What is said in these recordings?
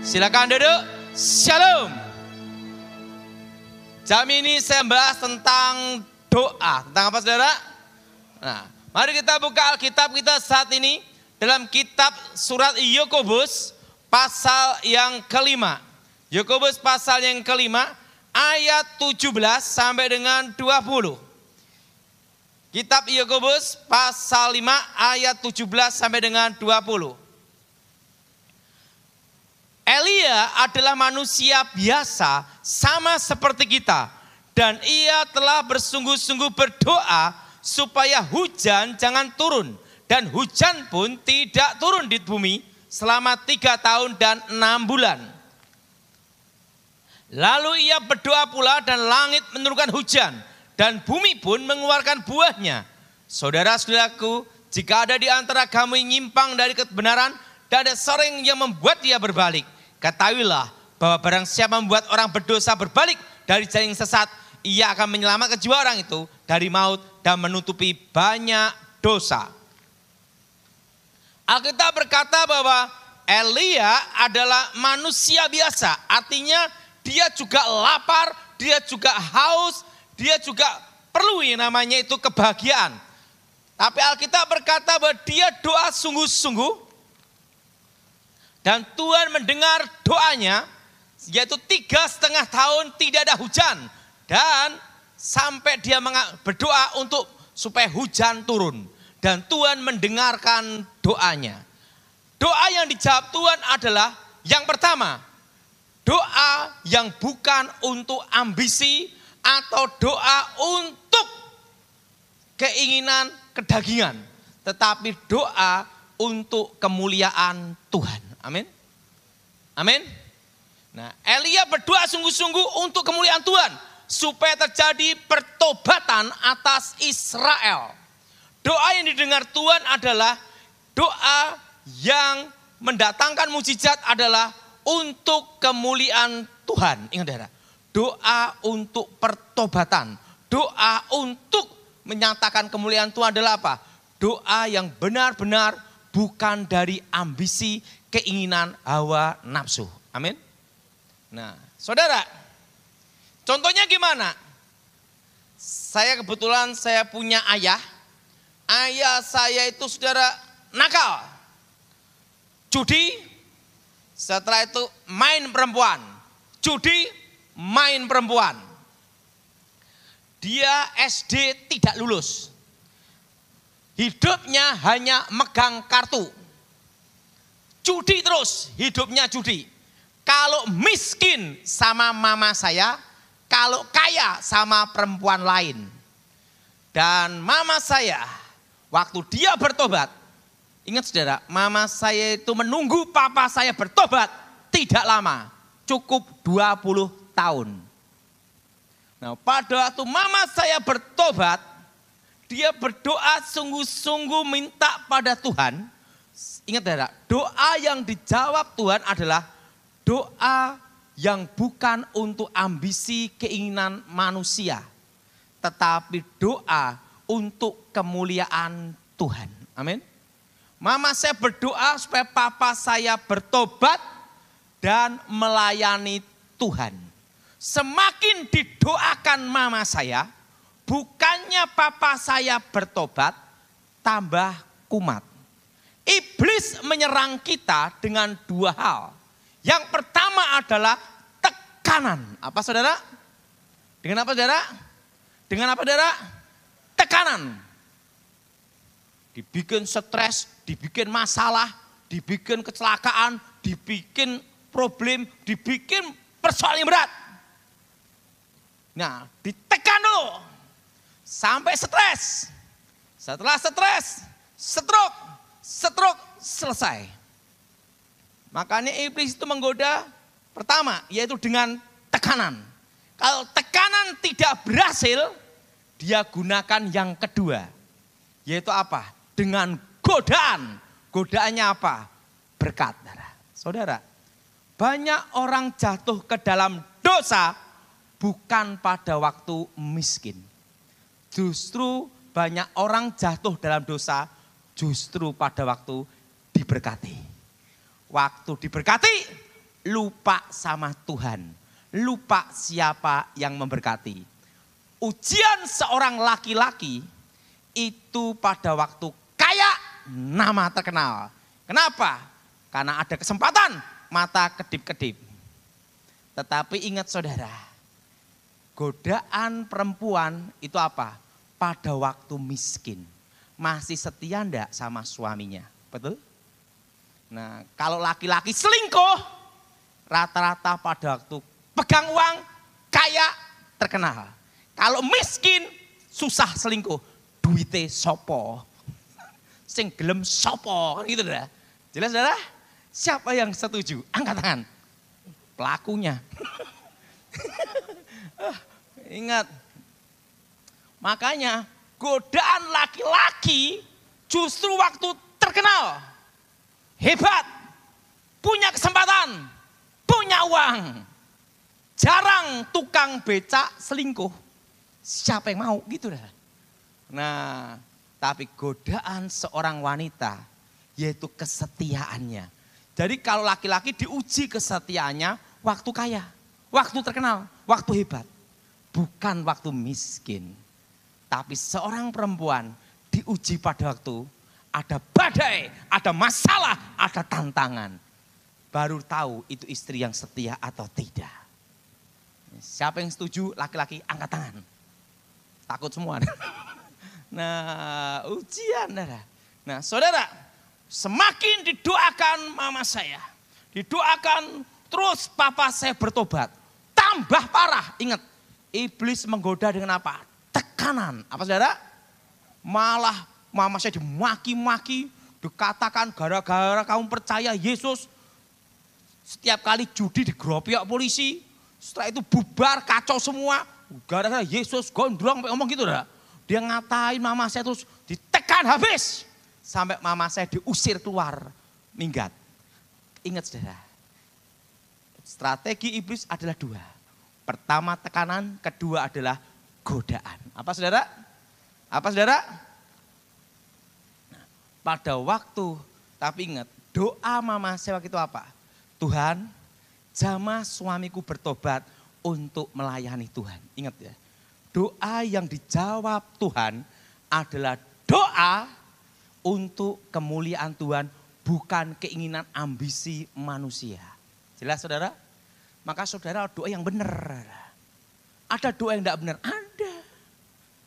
Silakan duduk. Shalom. Jam ini saya bahas tentang doa. Tentang apa saudara? Nah, mari kita buka Alkitab kita saat ini dalam kitab surat Yakobus pasal yang kelima. Yakobus pasal yang kelima ayat 17 sampai dengan 20. Kitab Yakobus pasal 5 ayat 17 sampai dengan 20. Elia adalah manusia biasa sama seperti kita. Dan ia telah bersungguh-sungguh berdoa supaya hujan jangan turun. Dan hujan pun tidak turun di bumi selama 3 tahun dan 6 bulan. Lalu ia berdoa pula dan langit menurunkan hujan. Dan bumi pun mengeluarkan buahnya. Saudara-saudaraku, jika ada di antara kamu yang nyimpang dari kebenaran dan ada seorang yang membuat dia berbalik, ketahuilah bahwa barang siapa membuat orang berdosa berbalik dari jalan yang sesat, ia akan menyelamatkan jiwa orang itu dari maut dan menutupi banyak dosa. Alkitab berkata bahwa Elia adalah manusia biasa, artinya dia juga lapar, dia juga haus, dia juga perlu yang namanya itu kebahagiaan. Tapi Alkitab berkata bahwa dia doa sungguh-sungguh. Dan Tuhan mendengar doanya, yaitu 3,5 tahun tidak ada hujan. Dan sampai dia berdoa untuk supaya hujan turun. Dan Tuhan mendengarkan doanya. Doa yang dijawab Tuhan adalah yang pertama, doa yang bukan untuk ambisi atau doa untuk keinginan kedagingan. Tetapi doa untuk kemuliaan Tuhan. Amin. Amin. Nah, Elia berdoa sungguh-sungguh untuk kemuliaan Tuhan. Supaya terjadi pertobatan atas Israel. Doa yang didengar Tuhan adalah doa yang mendatangkan mujizat adalah untuk kemuliaan Tuhan. Ingat saudara, doa untuk pertobatan. Doa untuk menyatakan kemuliaan Tuhan adalah apa? Doa yang benar-benar bukan dari ambisi, keinginan, hawa, nafsu. Amin. Nah, saudara, contohnya gimana? Saya kebetulan saya punya ayah. Ayah saya itu saudara nakal. Judi, setelah itu main perempuan. Judi, main perempuan. Dia SD tidak lulus. Hidupnya hanya megang kartu. Judi terus, hidupnya judi. Kalau miskin sama mama saya, kalau kaya sama perempuan lain. Dan mama saya, waktu dia bertobat, ingat saudara, mama saya itu menunggu papa saya bertobat tidak lama, cukup 20 tahun. Nah, pada waktu mama saya bertobat, dia berdoa sungguh-sungguh minta pada Tuhan. Ingat saudara, doa yang dijawab Tuhan adalah doa yang bukan untuk ambisi keinginan manusia. Tetapi doa untuk kemuliaan Tuhan. Amin. Mama saya berdoa supaya papa saya bertobat dan melayani Tuhan. Semakin didoakan mama saya, bukannya papa saya bertobat, tambah kumat. Iblis menyerang kita dengan 2 hal. Yang pertama adalah tekanan. Apa saudara? Dengan apa saudara? Dengan apa saudara? Tekanan. Dibikin stres, dibikin masalah, dibikin kecelakaan, dibikin problem, dibikin persoalan yang berat. Nah, ditekan dulu. Sampai stres. Setelah stres, stroke selesai. Makanya iblis itu menggoda pertama, yaitu dengan tekanan. Kalau tekanan tidak berhasil, dia gunakan yang kedua. Yaitu apa? Dengan godaan. Godaannya apa? Berkat. Saudara, banyak orang jatuh ke dalam dosa bukan pada waktu miskin. Justru banyak orang jatuh dalam dosa justru pada waktu diberkati. Waktu diberkati lupa sama Tuhan. Lupa siapa yang memberkati. Ujian seorang laki-laki itu pada waktu kaya nama terkenal. Kenapa? Karena ada kesempatan mata kedip-kedip. Tetapi ingat saudara, godaan perempuan itu apa? Pada waktu miskin. Masih setia enggak sama suaminya? Betul? Nah, kalau laki-laki selingkuh, rata-rata pada waktu pegang uang, kaya, terkenal. Kalau miskin, susah selingkuh. Duite sopo. Sing gelem sopo. Kan gitu dah. Jelas saudara? Siapa yang setuju? Angkat tangan. Pelakunya. Ingat. Makanya godaan laki-laki justru waktu terkenal, hebat, punya kesempatan, punya uang. Jarang tukang becak selingkuh. Siapa yang mau gitu dah. Nah, tapi godaan seorang wanita yaitu kesetiaannya. Jadi kalau laki-laki diuji kesetiaannya waktu kaya, waktu terkenal, waktu hebat. Bukan waktu miskin. Tapi seorang perempuan diuji pada waktu ada badai, ada masalah, ada tantangan. Baru tahu itu istri yang setia atau tidak. Siapa yang setuju laki-laki angkat tangan. Takut semua. Nah ujian. Nah saudara, semakin didoakan mama saya. Didoakan terus papa saya bertobat. Tambah parah, ingat. Iblis menggoda dengan apa? Tekanan. Apa saudara? Malah mama saya dimaki-maki, dikatakan gara-gara kamu percaya Yesus. Setiap kali judi digeropiok polisi, setelah itu bubar, kacau semua. Gara-gara Yesus gondrong, ngomong gitu dah. Dia ngatain mama saya terus ditekan habis. Sampai mama saya diusir keluar, minggat. Ingat saudara, strategi iblis adalah dua. Pertama tekanan, kedua adalah godaan. Apa saudara? Apa saudara? Nah, pada waktu, tapi ingat, doa mama saya waktu itu apa? Tuhan, jamah suamiku bertobat untuk melayani Tuhan. Ingat ya, doa yang dijawab Tuhan adalah doa untuk kemuliaan Tuhan, bukan keinginan ambisi manusia. Jelas saudara? Maka saudara doa yang benar. Ada doa yang tidak benar, ada.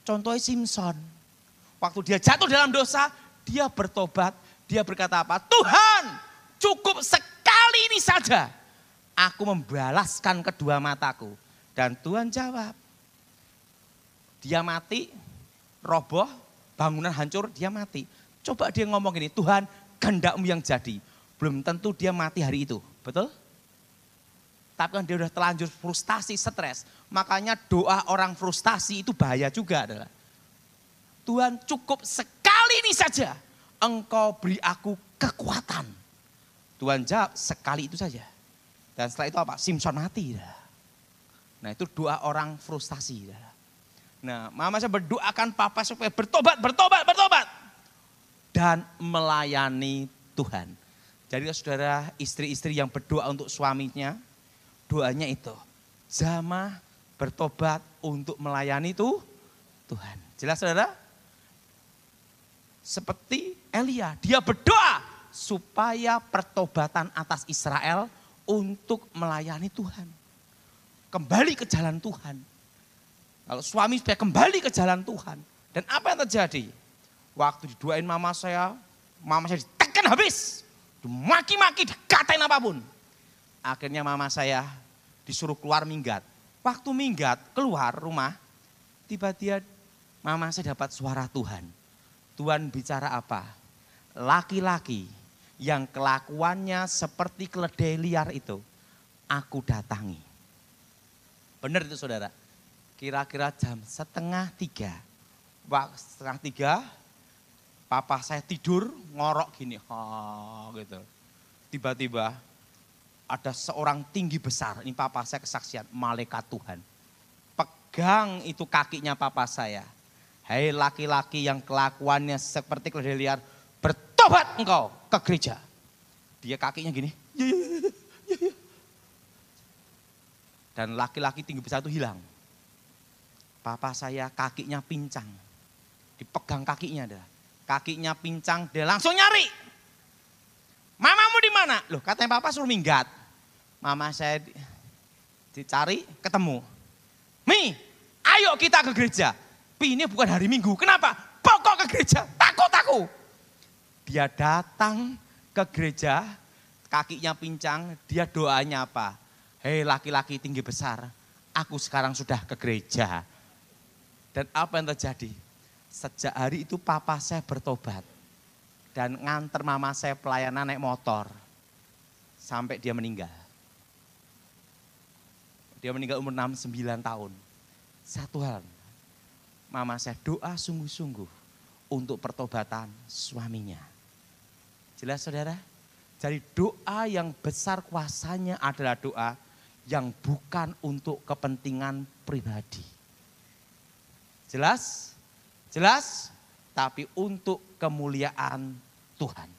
Contohnya Simpson. Waktu dia jatuh dalam dosa, dia bertobat, dia berkata apa? Tuhan, cukup sekali ini saja. Aku membalaskan kedua mataku. Dan Tuhan jawab. Dia mati, roboh, bangunan hancur, dia mati. Coba dia ngomong gini, Tuhan kehendak-Mu yang jadi. Belum tentu dia mati hari itu, betul? Tapi kan dia udah terlanjur frustasi, stres. Makanya doa orang frustasi itu bahaya juga adalah. Tuhan cukup sekali ini saja. Engkau beri aku kekuatan. Tuhan jawab sekali itu saja. Dan setelah itu apa? Simpson mati. Nah itu doa orang frustasi. Nah mama saya berdoakan papa supaya bertobat. Dan melayani Tuhan. Jadi saudara istri-istri yang berdoa untuk suaminya. Doanya itu, jamah bertobat untuk melayani Tuhan. Jelas saudara? Seperti Elia, dia berdoa supaya pertobatan atas Israel untuk melayani Tuhan. Kembali ke jalan Tuhan. Kalau suami supaya kembali ke jalan Tuhan. Dan apa yang terjadi? Waktu didoain mama saya ditekan habis. Dimaki-maki, dikatain apapun. Akhirnya mama saya disuruh keluar minggat. Waktu minggat keluar rumah, tiba-tiba mama saya dapat suara Tuhan. Tuhan bicara apa? Laki-laki yang kelakuannya seperti keledai liar itu, aku datangi. Benar itu saudara. Kira-kira jam 2:30. Waktu 2:30, papa saya tidur ngorok gini. Gitu. Tiba-tiba ada seorang tinggi besar, ini papa saya kesaksian, malaikat Tuhan. Pegang itu kakinya papa saya. Hei laki-laki yang kelakuannya seperti keledai liar, bertobat engkau ke gereja. Dia kakinya gini, Dan laki-laki tinggi besar itu hilang. Papa saya kakinya pincang. Dipegang kakinya dah. Kakinya pincang, dia langsung nyari. Mamamu di mana? Loh, katanya papa suruh minggat. Mama saya dicari, ketemu. Mi, ayo kita ke gereja. Pi, ini bukan hari Minggu. Kenapa? Pokok ke gereja. Takut aku. Dia datang ke gereja, kakinya pincang, dia doanya apa? Hei laki-laki tinggi besar, aku sekarang sudah ke gereja. Dan apa yang terjadi? Sejak hari itu papa saya bertobat. Dan nganter mama saya pelayanan naik motor. Sampai dia meninggal. Dia meninggal umur 69 tahun. Satu hal, mama saya doa sungguh-sungguh untuk pertobatan suaminya. Jelas saudara? Jadi doa yang besar kuasanya adalah doa yang bukan untuk kepentingan pribadi. Jelas? Jelas? Tapi untuk kemuliaan Tuhan.